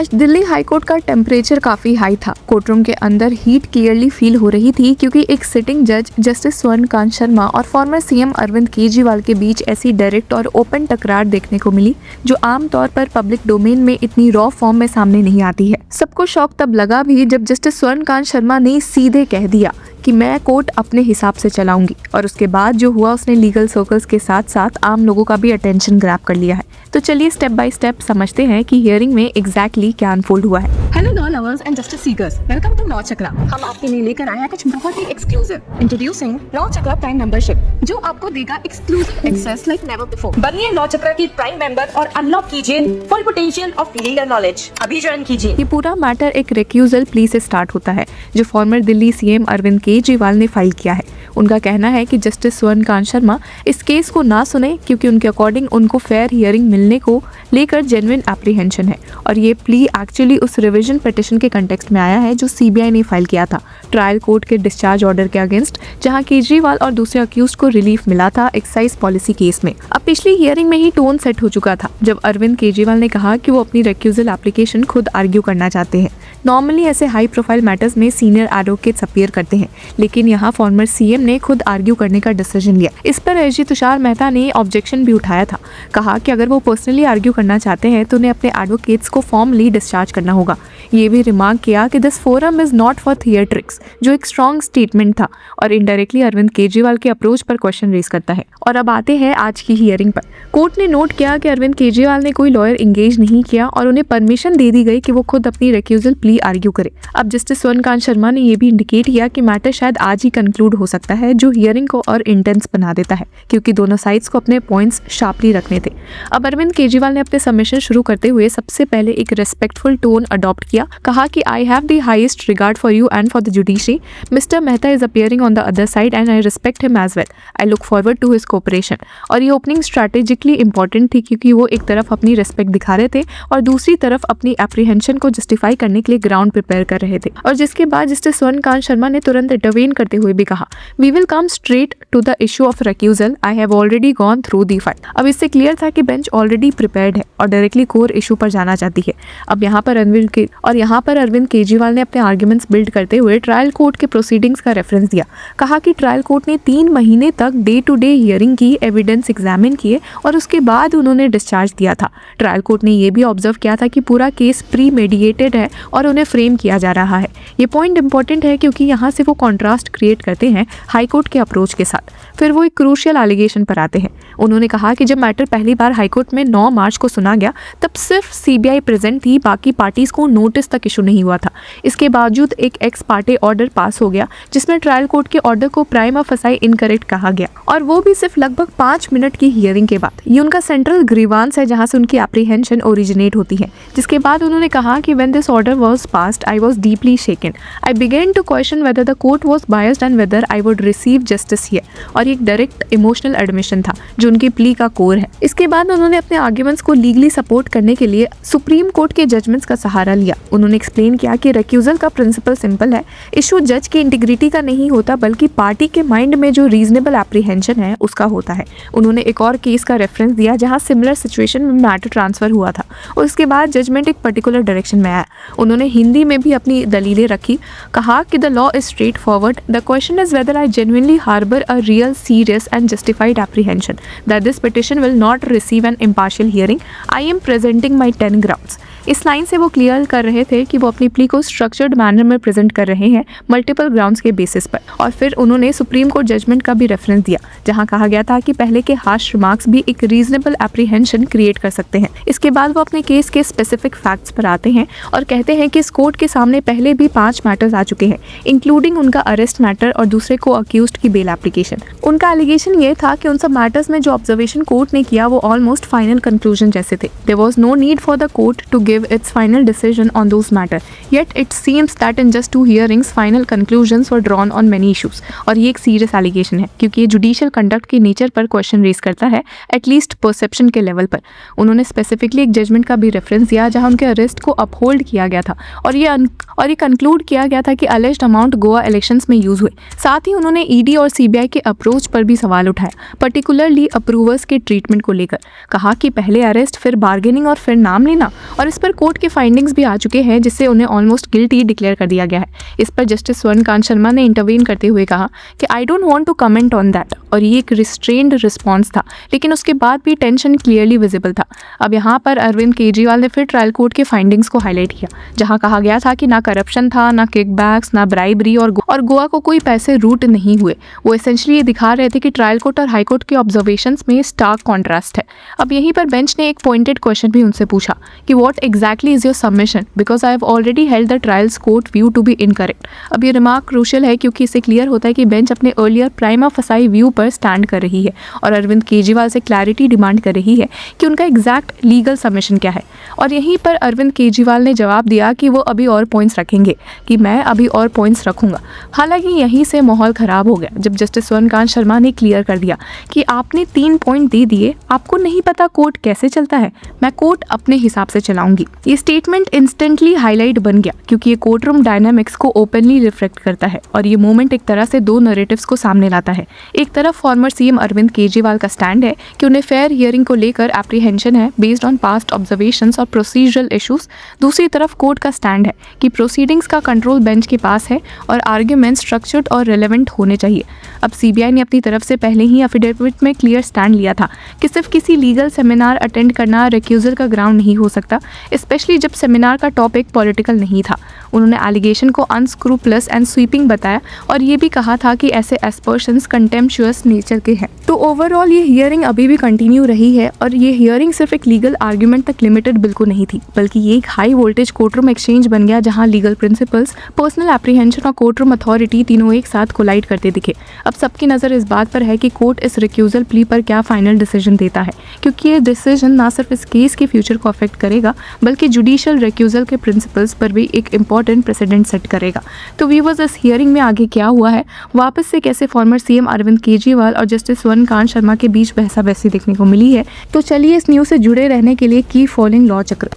आज Delhi high court का temperature काफी हाई था। कोर्टरूम के अंदर हीट क्लियरली फील हो रही थी क्योंकि एक सिटिंग जज जस्टिस स्वर्णकांत शर्मा और फॉर्मर सीएम अरविंद केजरीवाल के बीच ऐसी डायरेक्ट और ओपन टकरार देखने को मिली जो आमतौर पर पब्लिक डोमेन में इतनी रॉ फॉर्म में सामने नहीं आती है। सबको शौक तब लगा भी जब जस्टिस स्वर्णकांत शर्मा ने सीधे कह दिया कि मैं कोर्ट अपने हिसाब से चलाऊंगी, और उसके बाद जो हुआ उसने लीगल सर्कल्स के साथ साथ आम लोगों का भी अटेंशन ग्रैब कर लिया है। तो चलिए स्टेप बाय स्टेप समझते हैं कि हियरिंग में एग्जैक्टली क्या अनफोल्ड हुआ है। Hello law lovers and justice seekers, welcome to Law Chakra. हम आपके लिए लेकर आए हैं कुछ बहुत ही exclusive. Introducing Law Chakra prime membership, जो आपको देगा exclusive access like never before. बनिए लॉ चक्रा की प्राइम मेंबर और अनलॉक कीजिए full potential of legal knowledge. अभी ज्वाइन कीजिए। ये पूरा मैटर एक रिक्यूजल प्ली से स्टार्ट होता है जो फॉर्मर दिल्ली सीएम अरविंद केजरीवाल ने फाइल किया है। उनका कहना है कि जस्टिस स्वर्णकांत शर्मा इस केस को ना सुने क्योंकि उनके अकॉर्डिंग उनको फेयर हियरिंग मिलने को लेकर जेन्युइन एप्रीहेंशन है, और ये प्ली एक्चुअली उस रिवीजन पिटिशन के कंटेक्स्ट में आया है जो सीबीआई ने फाइल किया था ट्रायल कोर्ट के डिस्चार्ज ऑर्डर के अगेंस्ट, जहां केजरीवाल और दूसरे अक्यूज्ड को रिलीफ मिला था एक्साइज पॉलिसी केस में। अब पिछली हियरिंग में ही टोन सेट हो चुका था जब अरविंद केजरीवाल ने कहा कि वो अपनी रिक्यूजल एप्लीकेशन खुद आर्ग्यू करना चाहते हैं। नॉर्मली ऐसे हाई प्रोफाइल मैटर्स में सीनियर एडवोकेट्स अपीयर करते हैं, लेकिन यहाँ फॉर्मर सीएम ने खुद आर्ग्यू करने का डिसीजन लिया। इस पर एजी तुषार मेहता ने ऑब्जेक्शन भी उठाया था। कहा कि अगर वो पर्सनली आर्ग्यू करना चाहते हैं तो उन्हें अपने एडवोकेट्स को फॉर्मली डिस्चार्ज करना होगा। ये भी रिमार्क किया कि this forum is not for theatrics, जो एक स्ट्रॉन्ग स्टेटमेंट था और इनडायरेक्टली अरविंद केजरीवाल के अप्रोच पर क्वेश्चन रेज करता है। और अब आते हैं आज की हियरिंग पर। कोर्ट ने नोट किया कि अरविंद केजरीवाल ने कोई लॉयर इंगेज नहीं किया और उन्हें परमिशन दे दी गई कि वो खुद अपनी रिक्यूजल प्ली आर्ग्यू करे। अब जस्टिस स्वर्णकांत शर्मा ने यह भी इंडिकेट किया कि मैटर शायद आज ही कंक्लूड हो सकता है, जो हियरिंग को और इंटेंस बना देता है क्योंकि दोनों साइड्स को अपने पॉइंट्स शार्पली रखने थे। अब अरविंद केजरीवाल ने अपने सबमिशन शुरू करते हुए सबसे पहले एक रेस्पेक्टफुल टोन अडॉप्ट किया। कहा कि I have the highest regard for you and for the judiciary. Mister Mehta is appearing on the other side and I respect him as well. I look forward to his cooperation. और ये opening strategically important थी क्योंकि वो एक तरफ अपनी respect दिखा रहे थे और दूसरी तरफ अपनी एप्रीहेंशन को जस्टिफाई करने के लिए ग्राउंड प्रिपेयर कर रहे थे। और जिसके बाद जस्टिस स्वर्णकांत शर्मा ने तुरंत इंटरवेन करते हुए भी कहा, we will come straight to the issue of recusal. I have already gone through the file. अब इससे क्लियर था कि बेंच ऑलरेडी प्रिपेयर्ड है और डायरेक्टली कोर इशू पर जाना चाहती है। अब यहाँ पर अरविंद केजरीवाल ने अपने आर्ग्यूमेंट्स बिल्ड करते हुए ट्रायल कोर्ट के प्रोसीडिंग्स का रेफरेंस दिया। कहा कि ट्रायल कोर्ट ने 3 महीने तक डे टू डे हियरिंग की, एविडेंस एग्जामिन किए और उसके बाद उन्होंने डिस्चार्ज दिया था। ट्रायल कोर्ट ने यह भी ऑब्जर्व किया था कि पूरा केस प्री मेडिएटेड है और उन्हें फ्रेम किया जा रहा है। ये पॉइंट इंपॉर्टेंट है क्योंकि यहाँ से वो कॉन्ट्रास्ट क्रिएट करते हैं हाई कोर्ट के अप्रोच के साथ। फिर वो एक क्रूशियल एलिगेशन पर आते हैं। उन्होंने कहा कि जब मैटर पहली बार हाईकोर्ट में 9 मार्च को सुना गया तब सिर्फ सीबीआई प्रेजेंट थी, बाकी पार्टीज को नोटिस तक इशू नहीं हुआ था। इसके बावजूद एक एक्स पार्टी ऑर्डर पास हो गया जिसमें ट्रायल कोर्ट के ऑर्डर को प्राइमा फसाई इनकरेक्ट कहा गया, और वो भी सिर्फ लगभग 5 मिनट की हियरिंग के बाद। ये उनका सेंट्रल ग्रीवांस है जहां से उनकी एप्रीहेंशन ओरिजिनेट होती है। जिसके बाद उन्होंने कहा कि when this order was passed I was deeply shaken. I began to question whether the court was biased and whether I would receive justice here. और ये एक डायरेक्ट इमोशनल एडमिशन था जो उनकी प्ली का कोर है। इसके बाद उन्होंने अपने आर्ग्यूमेंट्स को लीगली सपोर्ट करने के लिए सुप्रीम कोर्ट के जजमेंट्स का सहारा लिया। उन्होंने एक्सप्लेन किया कि रिक्यूजल का प्रिंसिपल सिंपल है, इशू जज की इंटीग्रिटी का नहीं होता बल्कि पार्टी के माइंड में जो रीजनेबल एप्रीहेंशन है उसका होता है। उन्होंने एक और केस का रेफरेंस दिया जहां सिमिलर सिचुएशन में मैटर ट्रांसफर हुआ था और उसके बाद जजमेंट एक पर्टिकुलर डायरेक्शन में आया। उन्होंने हिंदी में भी अपनी दलीलें रखी। कहा कि the law is straightforward, the question is whether I genuinely harbour a real serious and justified apprehension that this petition will not receive an impartial hearing. I am presenting my 10 grounds. इस line से वो clear कर रहे थे कि वो अपनी plea को स्ट्रक्चर्ड मैनर में प्रेजेंट कर रहे हैं मल्टीपल ग्राउंड्स के बेसिस पर। और फिर उन्होंने सुप्रीम कोर्ट जजमेंट का भी रेफरेंस दिया जहां कहा गया था कि पहले के हार्श रिमार्क्स भी एक रीजनेबल एप्रीहेंशन क्रिएट कर सकते हैं। इसके बाद वो अपने केस के स्पेसिफिक फैक्ट्स पर आते हैं और कहते हैं कि इस कोर्ट के सामने पहले भी 5 मैटर्स आ चुके हैं, इंक्लूडिंग उनका अरेस्ट मैटर और दूसरे को अक्यूज्ड की बेल एप्लीकेशन। उनका एलिगेशन ये था कि उन सब मैटर्स में जो ऑब्जर्वेशन कोर्ट ने किया वो ऑलमोस्ट फाइनल कंक्लूजन जैसे थे। There was no need for the court to give its final decision on those matters. Yet it seems that in just 2 hearings, final conclusions were drawn on many issues. और ये एक serious allegation है क्योंकि ये judicial conduct के nature पर question raise करता है, एटलीस्ट परसेप्शन के लेवल पर। उन्होंने स्पेसिफिकली एक जजमेंट का भी रेफरेंस दिया जहां उनके अरेस्ट को अपहोल्ड किया गया था और ये कंक्लूड किया गया था कि अलेज्ड अमाउंट गोवा इलेक्शंस में यूज हुए। साथ ही उन्होंने ईडी और सीबीआई के अप्रोच पर भी सवाल उठाया, पर्टिकुलरली अप्रूवर्स के ट्रीटमेंट को लेकर। कहा कि पहले अरेस्ट, फिर बार्गेनिंग और फिर नाम लेना, और इस पर कोर्ट के फाइंडिंग्स भी आ चुके हैं जिससे उन्हें ऑलमोस्ट गिल्टी डिक्लेयर कर दिया गया है। इस पर जस्टिस स्वर्णकांत शर्मा ने इंटरवीन करते हुए कहा कि I don't want to comment on that, और ये एक रिस्ट्रेन्ड रिस्पॉन्स था, लेकिन उसके बाद भी टेंशन क्लियरली विजिबल था। अब यहाँ पर अरविंद केजरीवाल ने फिर ट्रायल कोर्ट के फाइंडिंग्स को हाईलाइट किया, जहाँ कहा गया था कि ना करप्शन था, ना किकबैक्स, ना ब्राइबरी और गोवा को कोई पैसे रूट नहीं हुए। वो एसेंशियली ये दिखा रहे थे कि ट्रायल कोर्ट और हाई कोर्ट के ऑब्जर्वेशंस में स्टार्क कॉन्ट्रास्ट है। अब यहीं पर बेंच ने एक पॉइंटेड क्वेश्चन भी उनसे पूछा कि what exactly is your submission, because I have already held the trials court view to be incorrect. अब ये रिमार्क क्रूशियल है क्योंकि इससे क्लियर होता है कि बेंच अपने अर्लियर प्राइमा फसाई व्यू पर स्टैंड कर रही है और अरविंद केजरीवाल से क्लैरिटी डिमांड कर रही है कि उनका एग्जैक्ट लीगल सबमिशन क्या है। और यहीं पर अरविंद केजरीवाल ने जवाब दिया कि वो अभी और पॉइंट्स रखेंगे, कि मैं अभी और पॉइंट्स रखूंगा। हालांकि यहीं से माहौल खराब हो गया जब जस्टिस स्वर्णकांत शर्मा ने क्लियर कर दिया कि आपने 3 पॉइंट दे दिए, आपको नहीं पता कोर्ट कैसे चलता है, मैं कोर्ट अपने हिसाब से चलाऊंगी। ये स्टेटमेंट इंस्टेंटली हाईलाइट बन गया क्योंकि ये कोर्ट रूम डायनामिक्स को ओपनली रिफ्लेक्ट करता है और ये मोमेंट एक तरह से 2 नैरेटिव्स को सामने लाता है। एक तरफ फॉर्मर सीएम अरविंद केजरीवाल का स्टैंड है कि उन्हें फेयर हियरिंग को लेकर एप्रीहेंशन है बेस्ड ऑन पास्ट ऑब्जर्वेशंस और प्रोसीजरल इश्यूज। दूसरी तरफ कोर्ट का स्टैंड है कि प्रोसीडिंग्स का कंट्रोल बेंच के पास है और आर्ग्यूमेंट स्ट्रक्चर्ड और रेलेवेंट होने चाहिए। अब सीबीआई ने अपनी तरफ से पहले ही एफिडेविट में क्लियर स्टैंड लिया था कि सिर्फ किसी लीगल सेमिनार अटेंड करना रिक्यूजल का ग्राउंड नहीं हो सकता, स्पेशली जब सेमिनार का टॉपिक पॉलिटिकल नहीं था। उन्होंने एलिगेशन को अनस्क्रूपलस एंड स्वीपिंग बताया और ये भी कहा था कि ऐसे एस्पर्शंस कंटेम्पचुअस नेचर के हैं। तो ओवरऑल ये हियरिंग अभी भी कंटिन्यू रही है और ये हियरिंग सिर्फ एक लीगल आर्ग्यूमेंट तक लिमिटेड बिल्कुल नहीं थी, बल्कि ये एक हाई वोल्टेज कोर्टरूम एक्सचेंज बन गया जहां लीगल प्रिंसिपल्स, पर्सनल एप्रीहेंशन और कोर्टरूम अथॉरिटी तीनों एक साथ कोलाइड करते दिखे। अब सबकी नज़र इस बात पर है कि कोर्ट इस रिक्यूजल प्ली पर क्या फाइनल डिसीजन देता है, क्योंकि ये डिसीजन ना सिर्फ इस केस के फ्यूचर को अफेक्ट करेगा बल्कि जुडिशियल रिक्यूजल के प्रिंसिपल्स पर भी एक इंपॉर्टेंट प्रेसिडेंट सेट करेगा। तो व्यूअर्स, इस हियरिंग में आगे क्या हुआ है, वापस से कैसे फॉर्मर सीएम अरविंद केजरीवाल और जस्टिस स्वर्णकांत शर्मा के बीच बहसा बहसी देखने को मिली है। तो चलिए इस न्यूज़ से जुड़े रहने के लिए की फॉलोइंग लॉ चक्र।